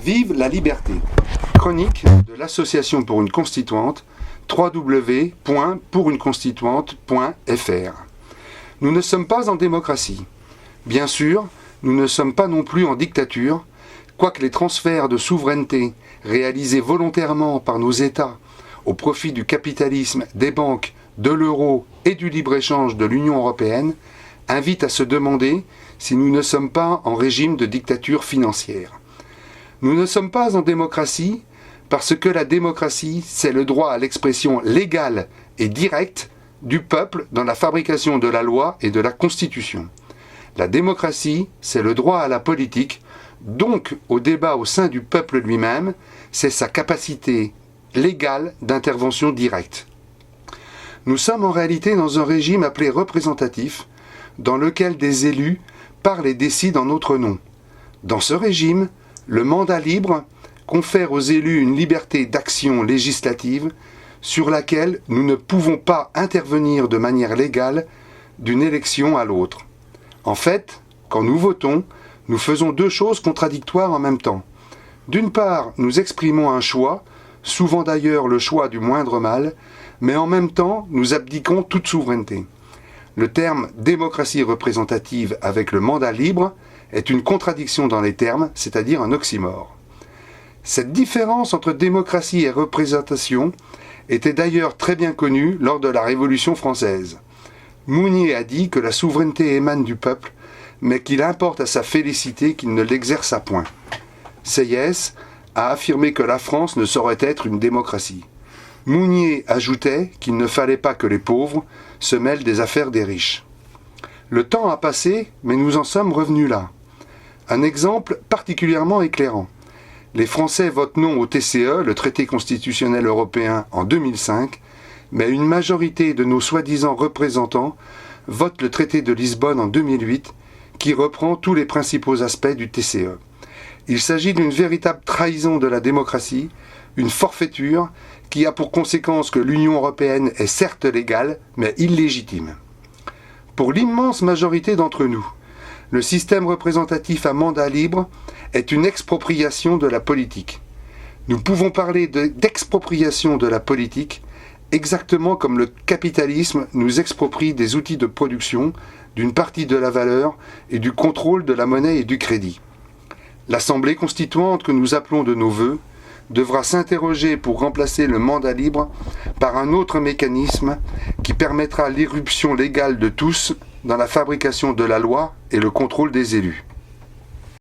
Vive la liberté. Chronique de l'Association pour une constituante, www.pouruneconstituante.fr. Nous ne sommes pas en démocratie. Bien sûr, nous ne sommes pas non plus en dictature, quoique les transferts de souveraineté réalisés volontairement par nos États au profit du capitalisme, des banques, de l'euro et du libre-échange de l'Union européenne invitent à se demander si nous ne sommes pas en régime de dictature financière. Nous ne sommes pas en démocratie parce que la démocratie, c'est le droit à l'expression légale et directe du peuple dans la fabrication de la loi et de la Constitution. La démocratie, c'est le droit à la politique, donc au débat au sein du peuple lui-même, c'est sa capacité légale d'intervention directe. Nous sommes en réalité dans un régime appelé représentatif, dans lequel des élus parlent et décident en notre nom. Dans ce régime, le mandat libre confère aux élus une liberté d'action législative sur laquelle nous ne pouvons pas intervenir de manière légale d'une élection à l'autre. En fait, quand nous votons, nous faisons deux choses contradictoires en même temps. D'une part, nous exprimons un choix, souvent d'ailleurs le choix du moindre mal, mais en même temps, nous abdiquons toute souveraineté. Le terme démocratie représentative avec le mandat libre est une contradiction dans les termes, c'est-à-dire un oxymore. Cette différence entre démocratie et représentation était d'ailleurs très bien connue lors de la Révolution française. Mounier a dit que la souveraineté émane du peuple, mais qu'il importe à sa félicité qu'il ne l'exerce à point. Sieyès a affirmé que la France ne saurait être une démocratie. Mounier ajoutait qu'il ne fallait pas que les pauvres se mêlent des affaires des riches. Le temps a passé, mais nous en sommes revenus là. Un exemple particulièrement éclairant. Les Français votent non au TCE, le traité constitutionnel européen, en 2005, mais une majorité de nos soi-disant représentants votent le traité de Lisbonne en 2008, qui reprend tous les principaux aspects du TCE. Il s'agit d'une véritable trahison de la démocratie, une forfaiture qui a pour conséquence que l'Union européenne est certes légale, mais illégitime. Pour l'immense majorité d'entre nous, le système représentatif à mandat libre est une expropriation de la politique. Nous pouvons parler d'expropriation de la politique exactement comme le capitalisme nous exproprie des outils de production, d'une partie de la valeur et du contrôle de la monnaie et du crédit. L'Assemblée constituante que nous appelons de nos vœux devra s'interroger pour remplacer le mandat libre par un autre mécanisme qui permettra l'irruption légale de tous dans la fabrication de la loi et le contrôle des élus.